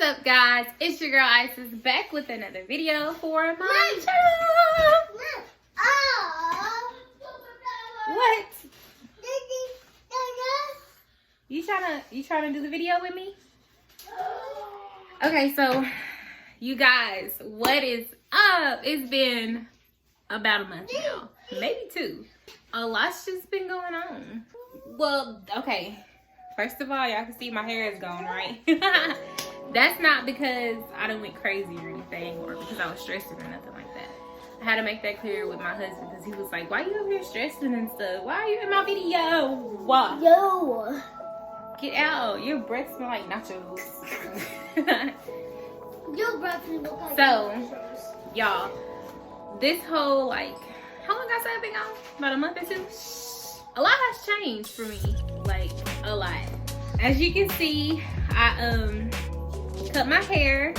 up, guys? It's your girl Isis back with another video for my channel. What? You trying to do the video with me? Okay, so you guys, what is up? It's been about a month now, maybe 2. A lot's just been going on. Well, okay. First of all, y'all can see my hair is gone, right? That's not because I done went crazy or anything, or because I was stressing or nothing like that. I had to make that clear with my husband because he was like, "Why you over here stressing and stuff? Why are you in my video?" What? Yo. Get out. Your breath smell like nachos. Your breath look like nachos. Y'all, this whole like, how long I said I've been gone? About a month or 2? A lot has changed for me, like a lot. As you can see, I cut my hair.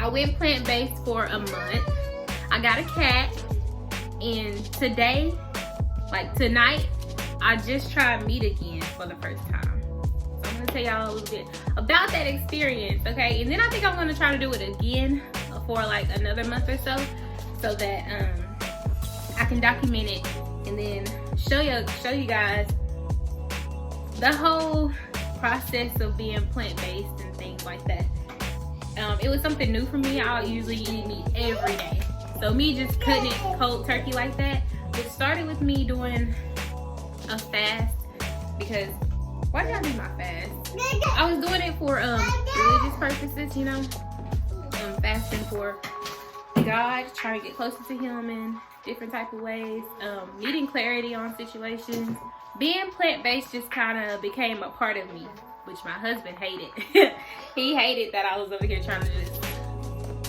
I went plant-based for a month. I got a cat, and today, like tonight, I just tried meat again for the first time. So I'm gonna tell y'all a little bit about that experience, okay? And then I think I'm gonna try to do it again for like another month or so that I can document it and then show you guys the whole process of being plant-based and things like that. It was something new for me. I usually eat meat every day, so me just cutting it cold turkey like that, it started with me doing a fast. Because why did I do my fast? I was doing it for religious purposes, you know, fasting for God, trying to get closer to Him in different type of ways, needing clarity on situations. Being plant-based just kind of became a part of me, which my husband hated. He hated that I was over here trying to just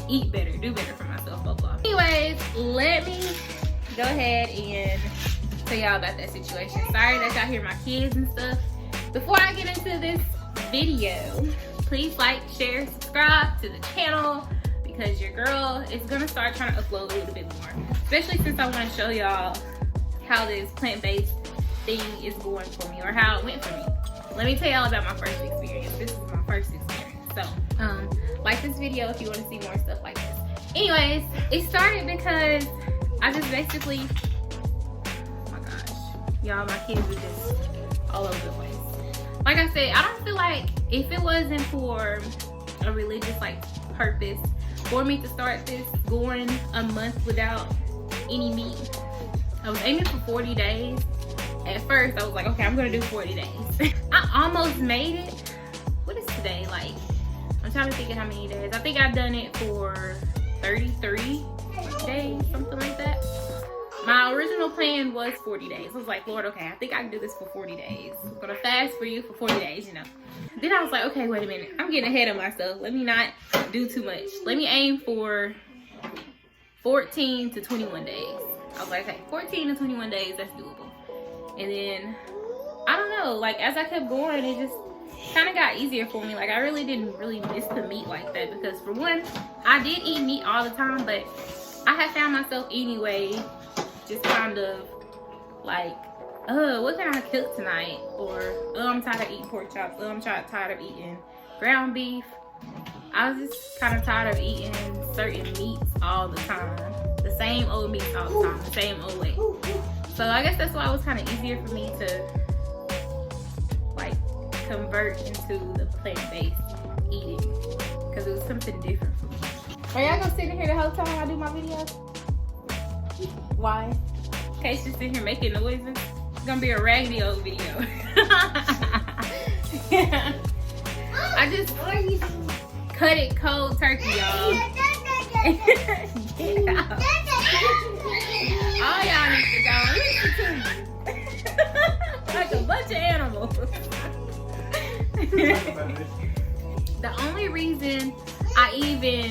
eat better, do better for myself, blah blah. Anyways, let me go ahead and tell y'all about that situation. Sorry that y'all hear my kids and stuff. Before I get into this video, please like, share, subscribe to the channel, because your girl is gonna start trying to upload a little bit more, especially since I want to show y'all how this plant-based thing is going for me, or how it went for me. Let me tell y'all about my first experience. This is my first experience, so like this video if you want to see more stuff like this. Anyways, it started because I just basically, oh my gosh, y'all, my kids are just all over the place. Like I said, I don't feel like if it wasn't for a religious like purpose for me to start this, going a month without any meat. I was aiming for 40 days. At first, I was like, okay, I'm gonna do 40 days. I almost made it. What is today? Like, I'm trying to think of how many days. I think I've done it for 33 days, something like that. My original plan was 40 days. I was like, Lord, okay, I think I can do this for 40 days. I'm gonna fast for you for 40 days, you know. Then I was like, okay, wait a minute. I'm getting ahead of myself. Let me not do too much. Let me aim for 14 to 21 days. I was like, okay, 14 to 21 days, that's doable. And then, I don't know, like as I kept going, it just kind of got easier for me. Like I really didn't miss the meat like that, because for one, I did eat meat all the time, but I had found myself anyway just kind of like, what can I cook tonight? Or, I'm tired of eating pork chops. I'm tired of eating ground beef. I was just kind of tired of eating certain meats all the time. The same old meats all the time, the same old way. So I guess that's why it was kind of easier for me to like convert into the plant-based eating, because it was something different for me. Are y'all gonna sit in here the whole time I do my videos? Why? In case you're sitting here making noises. It's gonna be a raggedy old video. I just cut it cold turkey, y'all. Yeah. All y'all need to go listen to me. Like a bunch of animals. The only reason I even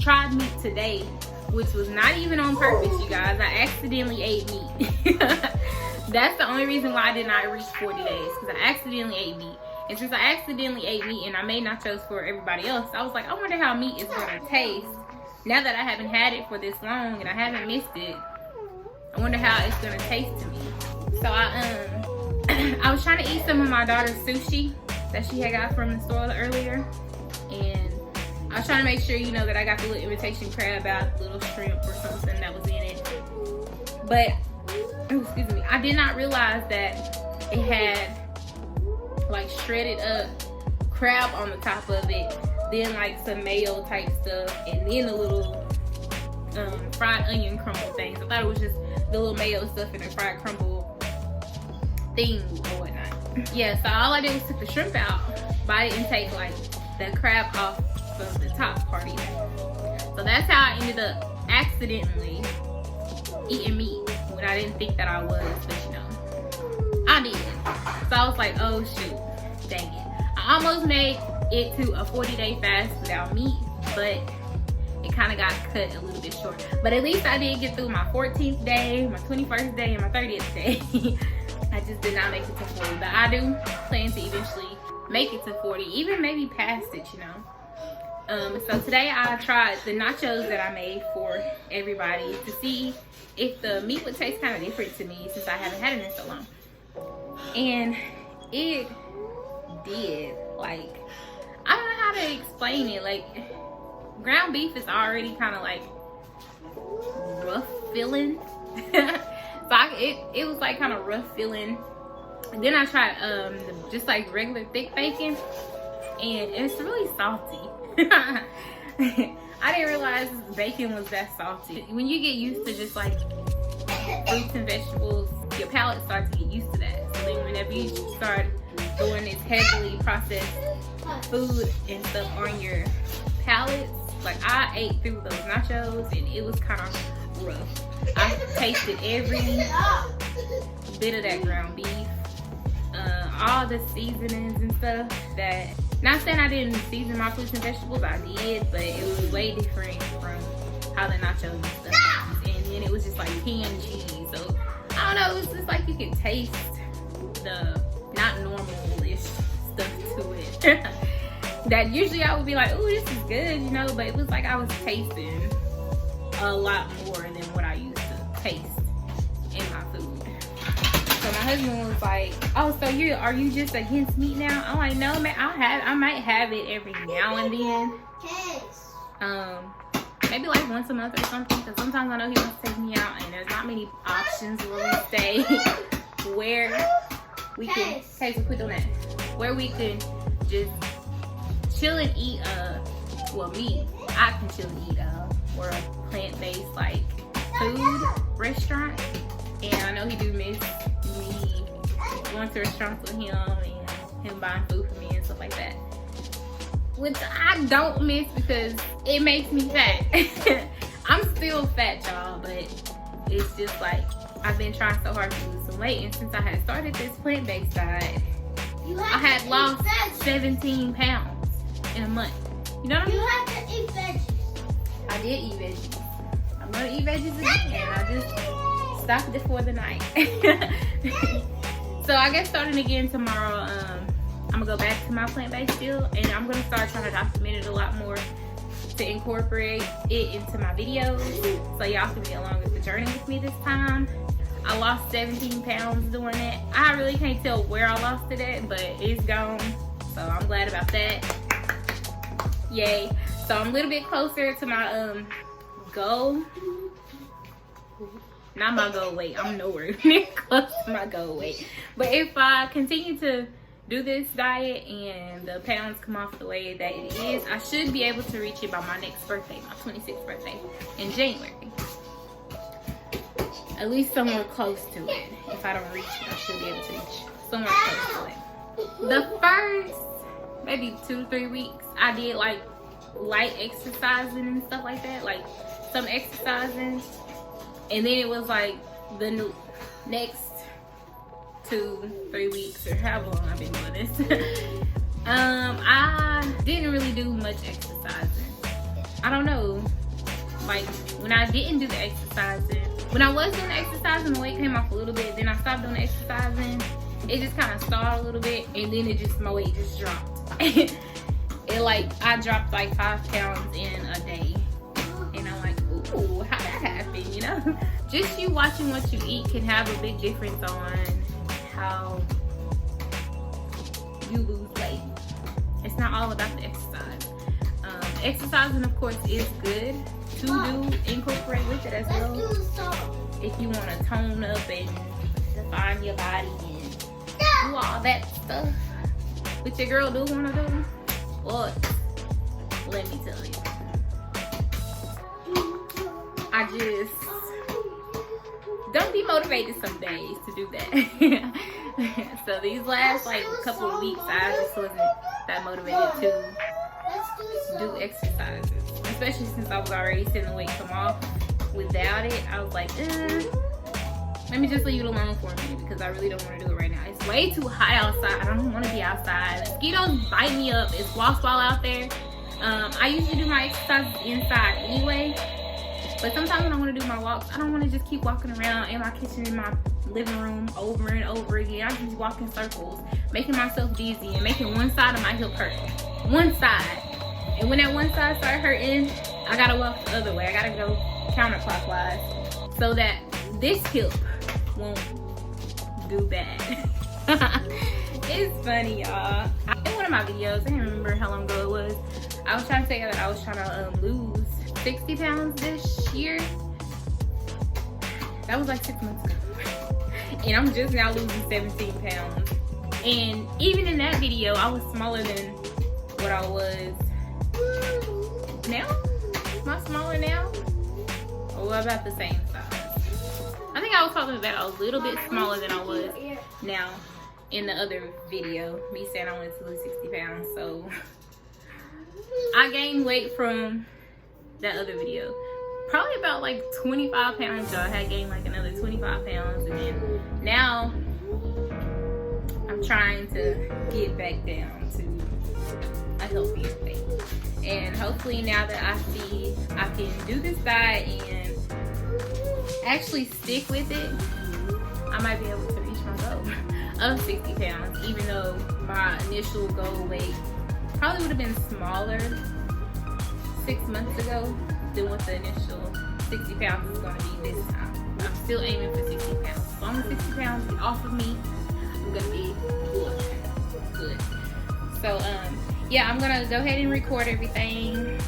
tried meat today, which was not even on purpose, you guys, I accidentally ate meat. That's the only reason why I did not reach 40 days, because I accidentally ate meat. And since I accidentally ate meat and I made nachos for everybody else, I was like, I wonder how meat is gonna taste now that I haven't had it for this long and I haven't missed it. I wonder how it's gonna taste to me. So I was trying to eat some of my daughter's sushi that she had got from the store earlier. And I was trying to make sure, you know, that I got the little imitation crab out, little shrimp or something that was in it. But, excuse me, I did not realize that it had like shredded up crab on the top of it, then like some mayo type stuff, and then the little fried onion crumble things. I thought it was just the little mayo stuff and the fried crumble thing or whatnot. Yeah, so all I did was took the shrimp out, but I didn't take like the crab off of the top part either. So that's how I ended up accidentally eating meat when I didn't think that I was, but you know, I did. So I was like, oh shoot, dang it. I almost made it to a 40-day fast without meat, but it kind of got cut a little bit short. But at least I did get through my 14th day, my 21st day, and my 30th day. I just did not make it to 40, but I do plan to eventually make it to 40, even maybe past it, you know. So today I tried the nachos that I made for everybody to see if the meat would taste kind of different to me since I haven't had it in so long. And it did. Like, I don't know how to explain it. Like, ground beef is already kind of like rough feeling. So it was like kind of rough feeling. And then I tried just like regular thick bacon, and it's really salty. I didn't realize bacon was that salty. When you get used to just like fruits and vegetables, your palate starts to get used to that. So then whenever you start doing this heavily processed food and stuff on your palates, like I ate through those nachos and it was kind of rough. I tasted every bit of that ground beef, all the seasonings and stuff. That, not saying I didn't season my fruits and vegetables, I did, but it was way different from how the nachos and stuff is. And then it was just like canned cheese. So I don't know, it was just like you could taste the not normal-ish stuff to it. That usually I would be like, oh, this is good, you know, but it was like I was tasting a lot more than what I used to taste in my food. So my husband was like, oh, so are you just against meat now? I'm like, no, man, I might have it every now and then. Maybe like once a month or something, because sometimes I know he wants to take me out and there's not many options where we stay where we can, Hazel, quit doing that, where we can just chill and eat, well, I can chill and eat, or a plant-based like food restaurant. And I know he do miss me going to restaurants with him and him buying food for me and stuff like that, which I don't miss because it makes me fat. I'm still fat, y'all, but it's just like I've been trying so hard to lose some weight, and since I had started this plant-based diet, I had lost 17 pounds in a month. You know what I mean? You have to eat veggies. I did eat veggies. I'm gonna eat veggies again. I just stopped it for the night. So I guess starting again tomorrow, I'm gonna go back to my plant-based still, and I'm gonna start trying to document it a lot more to incorporate it into my videos, so y'all can be along with the journey with me this time. I lost 17 pounds doing that. I really can't tell where I lost it at, but it's gone, so I'm glad about that. Yay. So I'm a little bit closer to my goal. Not my goal weight. I'm nowhere near close to my goal weight. But if I continue to do this diet and the pounds come off the way that it is, I should be able to reach it by my next birthday, my 26th birthday in January. At least somewhere close to it. If I don't reach it, I should be able to reach somewhere close to it. The first maybe 2 to 3 weeks, I did like light exercising and stuff like that, like some exercising, and then it was like the next 2 to 3 weeks or however long I've been doing this. I didn't really do much exercising. I don't know, like when I didn't do the exercising, when I was doing the exercising, the weight came off a little bit. Then I stopped doing the exercising, it just kind of stalled a little bit, and then my weight just dropped. I dropped like 5 pounds in a day, and I'm like, ooh, how that happen, you know? Just you watching what you eat can have a big difference on how you lose weight. it's not all about the exercise. Exercising, of course, is good to do, incorporate with it as well. If you want to tone up and define your body and do all that stuff, which your girl do want to do, but let me tell you, I just don't be motivated some days to do that. So these last like couple of weeks, I just wasn't that motivated to do exercises, especially since I was already seeing the weight come off. Without it, I was like, let me just leave it alone for a minute because I really don't want to do it right now. It's way too hot outside. I don't want to be outside. Mosquitoes bite me up. It's wasp ball out there. I usually do my exercises inside anyway, but sometimes when I want to do my walks, I don't want to just keep walking around in my kitchen, in my living room over and over again. I just walk in circles, making myself dizzy and making one side of my hip hurt. One side. And when that one side starts hurting, I gotta walk the other way. I gotta go counterclockwise so that this hip won't do bad. It's funny, y'all. In one of my videos, I can't remember how long ago it was, I was trying to say that I was trying to lose 60 pounds this year. That was like 6 months ago. And I'm just now losing 17 pounds. And even in that video, I was smaller than what I was now. Am I smaller now? Or about the same size? I think I was talking about a little bit smaller than I was now in the other video. Me saying I wanted to lose 60 pounds. So I gained weight from that other video. Probably about like 25 pounds, y'all. I had gained like another 25 pounds. And then now I'm trying to get back down to a healthier weight. And hopefully now that I see I can do this diet and actually stick with it, I might be able to reach my goal of 60 pounds, even though my initial goal weight probably would have been smaller 6 months ago than what the initial 60 pounds is going to be this time. I'm still aiming for 60 pounds. As long as 60 pounds get off of me, I'm going to be good. So, yeah, I'm gonna go ahead and record everything.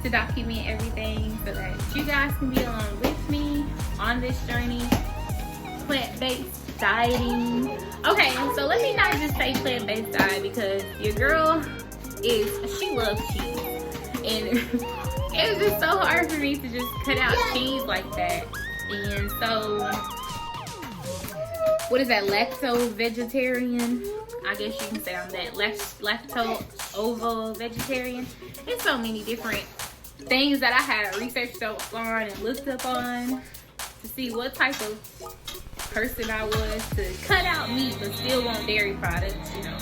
To document everything so that you guys can be along with me on this journey. Plant-based dieting. Okay, so let me not just say plant-based diet because your girl she loves cheese. And it was just so hard for me to just cut out cheese like that. And so, what is that, lacto-vegetarian? I guess you can say I'm that lacto-ovo-vegetarian. There's so many different things that I had researched on and looked up on to see what type of person I was to cut out meat but still want dairy products, you know.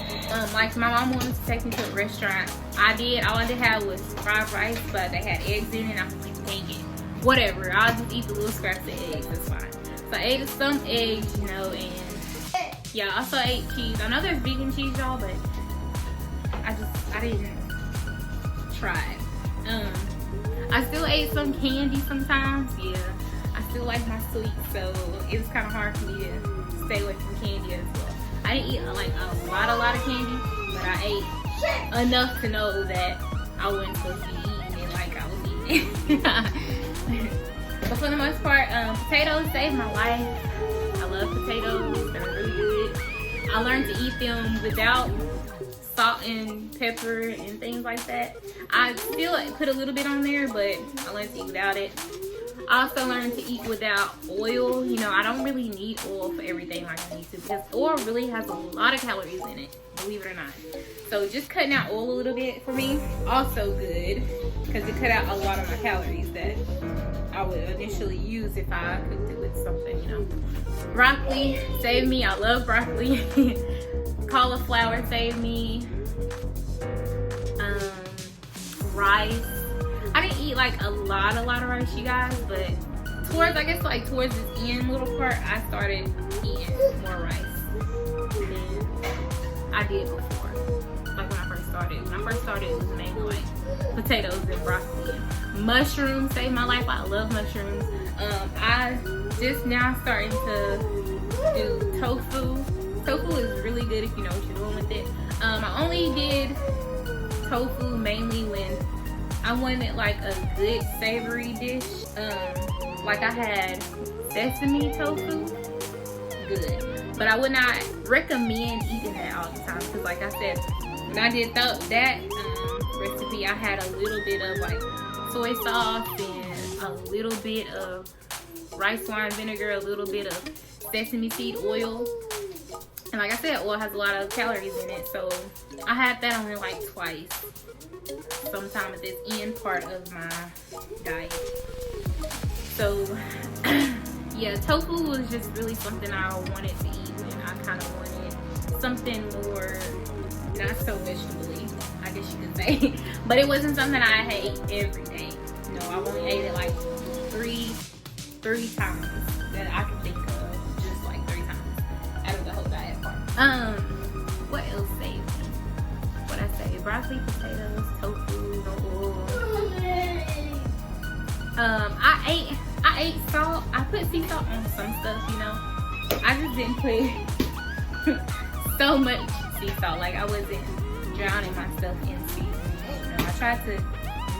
Like my mom wanted to take me to a restaurant. I did. All I did have was fried rice, but they had eggs in it. I was like, dang it. Whatever. I'll just eat the little scraps of eggs. That's fine. So I ate some eggs, you know, and yeah, I also ate cheese. I know there's vegan cheese, y'all, but I didn't try it. I still ate some candy sometimes. Yeah, I still like my sweets, so it was kind of hard for me to stay away from candy as well. I didn't eat like a lot of candy, but I ate enough to know that I wasn't supposed to be eating it like I was eating it. But for the most part, potatoes saved my life. I love potatoes. They're really good. I learned to eat them without salt and pepper and things like that. I still put a little bit on there, but I learned to eat without it. I also learned to eat without oil. You know, I don't really need oil for everything like I need to because oil really has a lot of calories in it, believe it or not. So just cutting out oil a little bit for me, also good because it cut out a lot of my calories that I would initially use if I cooked it with something, you know. Broccoli saved me. I love broccoli. Cauliflower saved me. Rice. I didn't eat like a lot of rice, you guys, but towards this end little part, I started eating more rice than I did before. Like when I first started. When I first started, it was mainly like potatoes and broccoli. Mushrooms saved my life. I love mushrooms. I just now starting to do tofu. Tofu is really good if you know what you're doing with it. I only did tofu mainly when I wanted like a good savory dish. Like I had sesame tofu, good. But I would not recommend eating that all the time because like I said, when I did that recipe, I had a little bit of like soy sauce and a little bit of rice wine vinegar, a little bit of sesame seed oil. And like I said, oil has a lot of calories in it, so I had that only like twice, sometime at this end part of my diet. So yeah, tofu was just really something I wanted to eat, and I kind of wanted something more not so vegetable-y, I guess you could say. But it wasn't something I ate every day. No, I've only ate it like three times that I can think of, just like 3 times out of the whole diet part. What else saved me? What I say? Broccoli, potatoes, tofu, no oil. I ate salt. I put sea salt on some stuff, you know. I just didn't put so much sea salt. Like I wasn't drowning myself in seasoning. You know, I tried to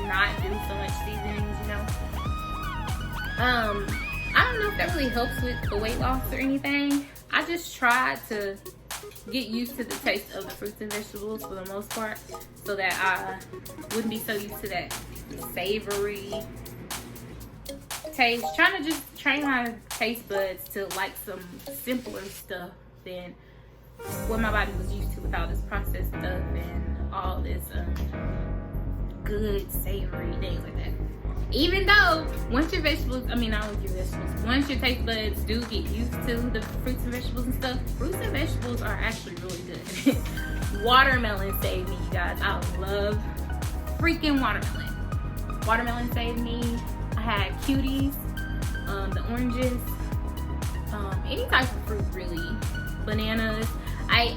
not do so much seasonings, you know. I don't know if that really helps with the weight loss or anything. I just tried to get used to the taste of the fruits and vegetables for the most part, so that I wouldn't be so used to that savory taste. Trying to just train my taste buds to like some simpler stuff than what my body was used to with all this processed stuff and all this good savory things like that. Even though once your vegetables, once your taste buds do get used to the fruits and vegetables and stuff, fruits and vegetables are actually really good. Watermelon saved me, you guys. I love freaking watermelon. Watermelon saved me. I had cuties, the oranges, any type of fruit really. Bananas. I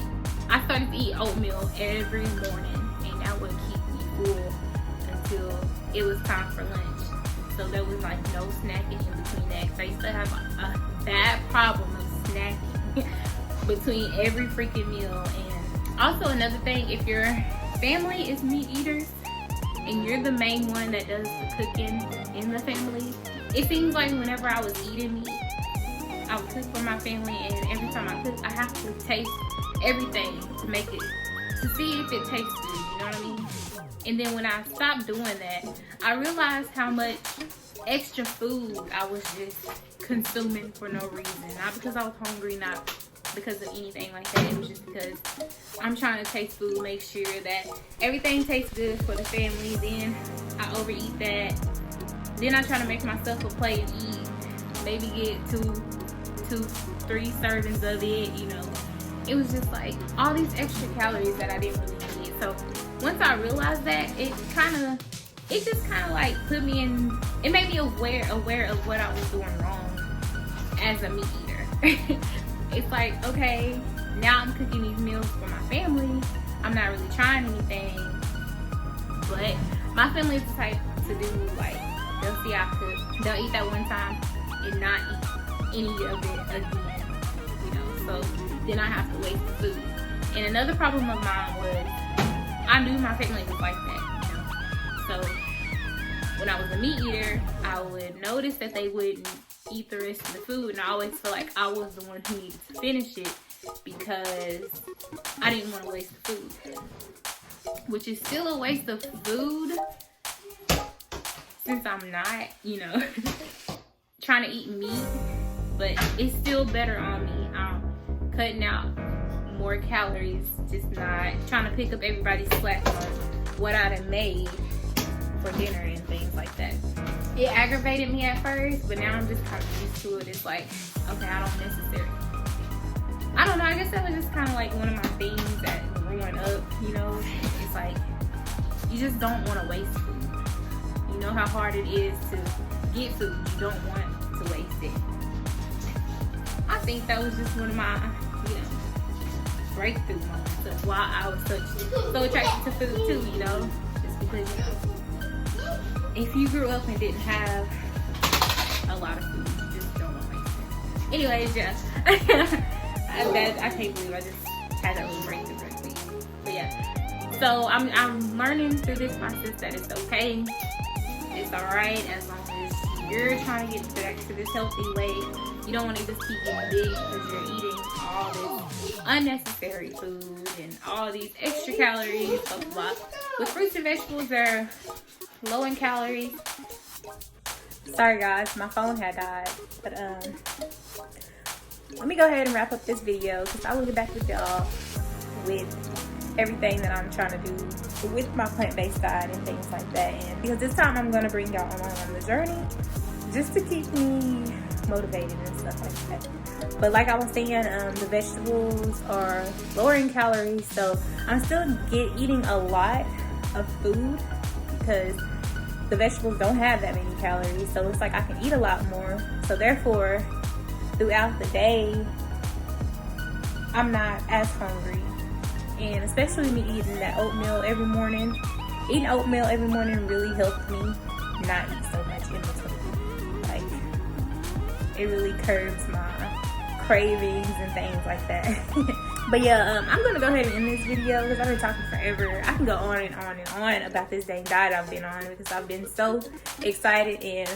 started to eat oatmeal every morning, and that would keep me full until it was time for lunch. So there was like no snacking in between that, because I used to have a bad problem of snacking between every freaking meal. And also another thing, if your family is meat eaters and you're the main one that does the cooking in the family, it seems like whenever I was eating meat, I would cook for my family, and every time I cook, I have to taste everything to make it, to see if it tastes good, you know what I mean? And then when I stopped doing that, I realized how much extra food I was just consuming for no reason. Not because I was hungry, not because of anything like that. It was just because I'm trying to taste food, make sure that everything tastes good for the family. Then I overeat that. Then I try to make myself a plate and eat. Maybe get two, 3 servings of it, you know. It was just like all these extra calories that I didn't really need. So once I realized that, it just kind of like put me in, it made me aware of what I was doing wrong as a meat eater. It's like, okay, now I'm cooking these meals for my family. I'm not really trying anything, but my family is the type to do, like, they'll see I cook, they'll eat that one time and not eat any of it again, you know. So then I have to waste the food. And another problem of mine was, I knew my family was like that, you know. So when I was a meat eater, I would notice that they wouldn't eat the rest of the food, and I always felt like I was the one who needed to finish it because I didn't want to waste the food, which is still a waste of food since I'm not, you know, trying to eat meat, but it's still better on me. I'm cutting out more calories, just not trying to pick up everybody's slack on what I done made for dinner and things like that. It aggravated me at first, but now I'm just kind of used to it. It's like, okay, I don't know, I guess that was just kind of like one of my things that growing up, you know. It's like, you just don't want to waste food. You know how hard it is to get food. You don't want to waste it. I think that was just one of my, you know, breakthrough moments of why I was so attracted to food too, you know. Just because, you know, if you grew up and didn't have a lot of food, you just don't want to waste it. Anyways, yeah. I can't believe I just had that little breakthrough. But yeah, yeah. So I'm learning through this process that it's okay. It's alright as long as you're trying to get back to this healthy weight. You don't want to just keep getting big because you're eating all this unnecessary food and all these extra calories, blah, blah, blah. With fruits and vegetables, they're low in calories. Sorry guys, my phone had died. But let me go ahead and wrap up this video because I will get back with y'all with everything that I'm trying to do with my plant-based diet and things like that. And because this time I'm going to bring y'all along on the journey just to keep me motivated and stuff like that. But like I was saying, the vegetables are lower in calories, so I'm still eating a lot of food because the vegetables don't have that many calories, so it's like I can eat a lot more. So therefore, throughout the day, I'm not as hungry. And especially me eating that oatmeal every morning. Eating oatmeal every morning really helped me not eat so much in between. Like, it really curbs my cravings and things like that. But yeah, I'm gonna go ahead and end this video because I've been talking forever. I can go on and on and on about this dang diet I've been on because I've been so excited and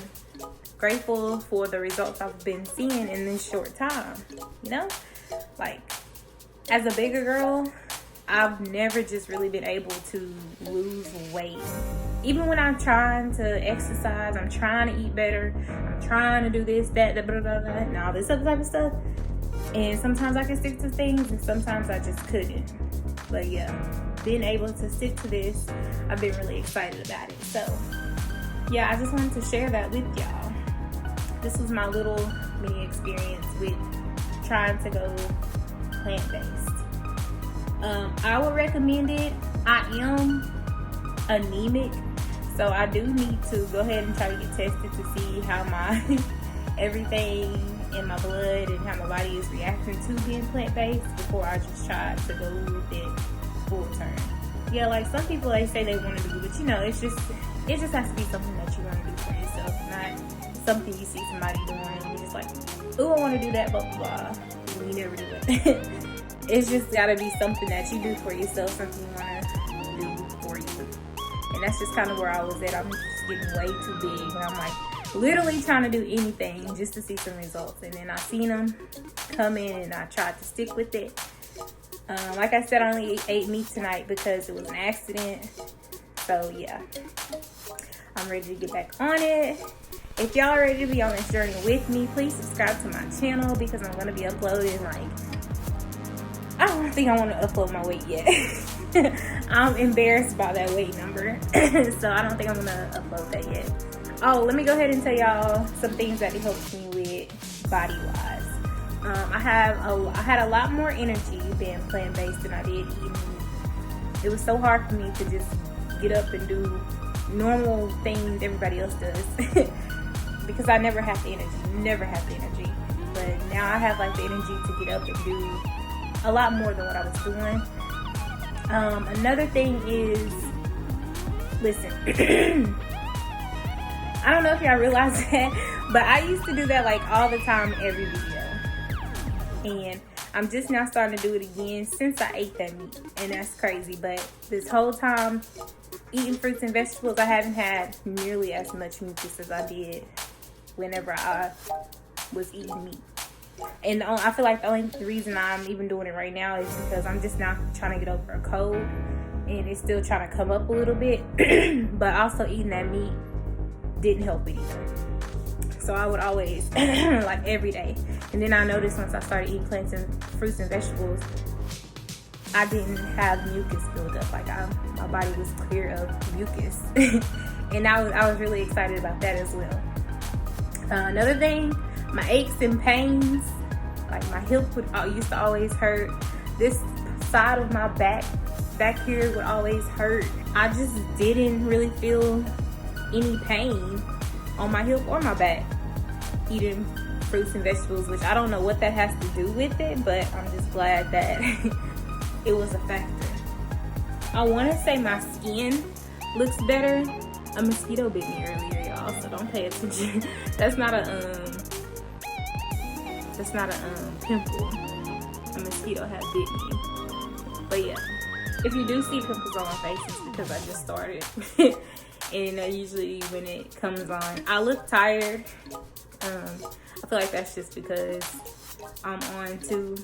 grateful for the results I've been seeing in this short time. You know, like as a bigger girl, I've never just really been able to lose weight. Even when I'm trying to exercise, I'm trying to eat better, I'm trying to do this, that, blah, blah, blah, and all this other type of stuff. And sometimes I can stick to things and sometimes I just couldn't. But yeah, being able to stick to this, I've been really excited about it. So yeah, I just wanted to share that with y'all. This was my little mini experience with trying to go plant-based. I would recommend it. I am anemic, so I do need to go ahead and try to get tested to see how my everything in my blood and how my body is reacting to being plant-based before I just try to go with it full term. Yeah, like some people, they say they want to do, but you know, it just has to be something that you want to do for yourself, not something you see somebody doing and you're just like, oh, I want to do that, blah, blah, blah. And you never do it. It's just gotta be something that you do for yourself, something you want to do for you. And that's just kind of where I was at. I'm just getting way too big, and I'm like literally trying to do anything just to see some results. And then I seen them come in, and I tried to stick with it. Like I said, I only ate meat tonight because it was an accident. So yeah, I'm ready to get back on it. If y'all are ready to be on this journey with me, please subscribe to my channel because I'm gonna be uploading I don't think I want to upload my weight yet. I'm embarrassed by that weight number. So I don't think I'm going to upload that yet. Oh, let me go ahead and tell y'all some things that it helps me with body-wise. I had a lot more energy being plant-based than I did eating meat. It was so hard for me to just get up and do normal things everybody else does. Because I never have the energy. But now I have like the energy to get up and do a lot more than what I was doing. Another thing is, listen, I don't know if y'all realize that, but I used to do that like all the time in every video. And I'm just now starting to do it again since I ate that meat. And that's crazy. But this whole time eating fruits and vegetables, I haven't had nearly as much mucus as I did whenever I was eating meat. And I feel like the only reason I'm even doing it right now is because I'm just now trying to get over a cold and it's still trying to come up a little bit. But also eating that meat didn't help it either. So I would always, like every day. And then I noticed once I started eating plants and fruits and vegetables, I didn't have mucus build up. Like my body was clear of mucus. And I was really excited about that as well. Another thing, my aches and pains, like my hip used to always hurt. This side of my back here would always hurt. I just didn't really feel any pain on my hip or my back eating fruits and vegetables, which I don't know what that has to do with it, but I'm just glad that it was a factor. I want to say my skin looks better. A mosquito bit me earlier, y'all, so don't pay attention. That's not a pimple. A mosquito had bit me. But yeah, If you do see pimples on my face, it's because I just started. And usually when it comes on, I look tired. I feel like that's just because I'm on too.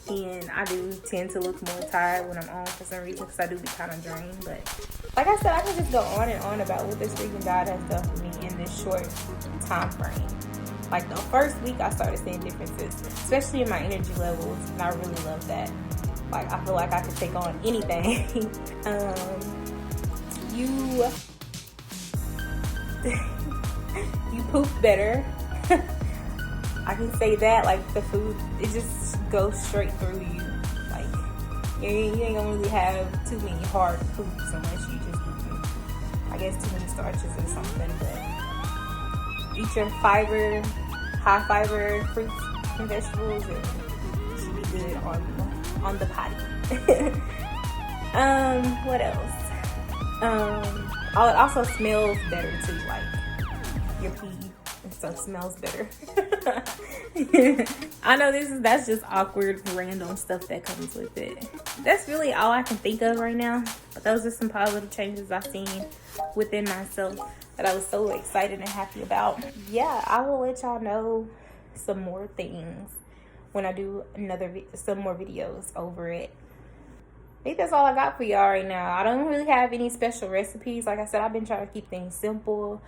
And I do tend to look more tired when I'm on for some reason because I do be kind of drained. But like I said, I can just go on and on about what this freaking diet has done for me in this short time frame. Like the first week, I started seeing differences, especially in my energy levels, and I really love that. Like I feel like I could take on anything. You poop better. I can say that. Like the food, it just goes straight through you. Like you ain't gonna really have too many hard poops unless you just eat, I guess, too many starches or something. But eat your fiber, high fiber fruits and vegetables, and you should be good on the potty. What else? Oh, it also smells better too. Like your pee and stuff smells better. I know that's just awkward, random stuff that comes with it. That's really all I can think of right now. But those are some positive changes I've seen within myself that I was so excited and happy about. Yeah, I will let y'all know some more things when I do some more videos over it. I think that's all I got for y'all right now. I don't really have any special recipes. Like I said, I've been trying to keep things simple.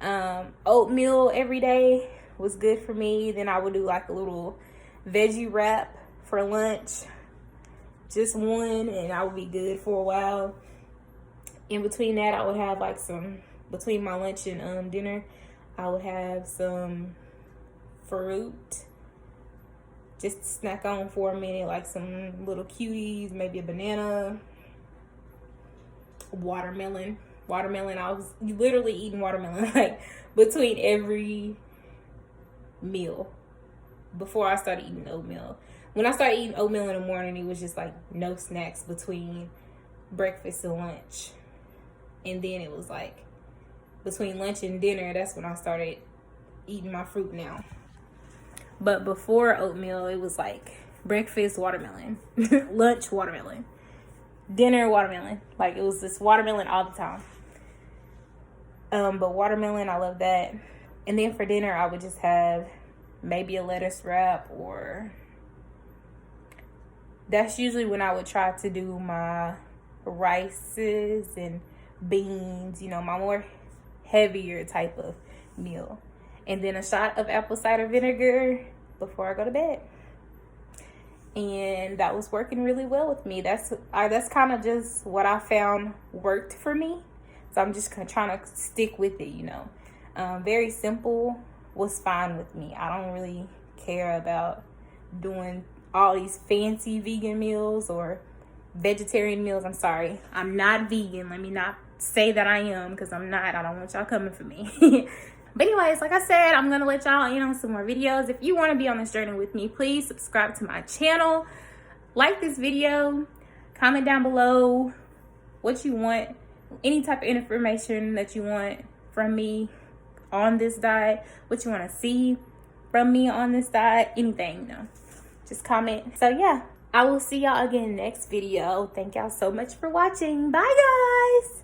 Oatmeal every day was good for me. Then I would do like a little veggie wrap for lunch, just one, and I would be good for a while. In between that, I would have like between my lunch and dinner, I would have some fruit, just to snack on for a minute, like some little cuties, maybe a banana, watermelon. I was literally eating watermelon like between every meal before I started eating oatmeal. When I started eating oatmeal in the morning, it was just like no snacks between breakfast and lunch. And then it was like between lunch and dinner, that's when I started eating my fruit now. But before oatmeal, it was like breakfast watermelon, lunch watermelon, dinner watermelon. Like it was this watermelon all the time. But watermelon, I love that. And then for dinner, I would just have maybe a lettuce wrap, or that's usually when I would try to do my rices and beans, my more heavier type of meal. And then a shot of apple cider vinegar before I go to bed. And that was working really well with me. That's kind of just what I found worked for me. So I'm just trying to stick with it, Very simple was fine with me. I don't really care about doing all these fancy vegan meals or vegetarian meals. I'm sorry. I'm not vegan. Let me not say that I am, because I'm not. I don't want y'all coming for me. But anyways, like I said, I'm going to let y'all in on some more videos. If you want to be on this journey with me, please subscribe to my channel. Like this video. Comment down below what you want. Any type of information that you want from me on this diet. What you want to see from me on this diet. Anything, just comment. So yeah, I will see y'all again next video. Thank y'all so much for watching. Bye, guys.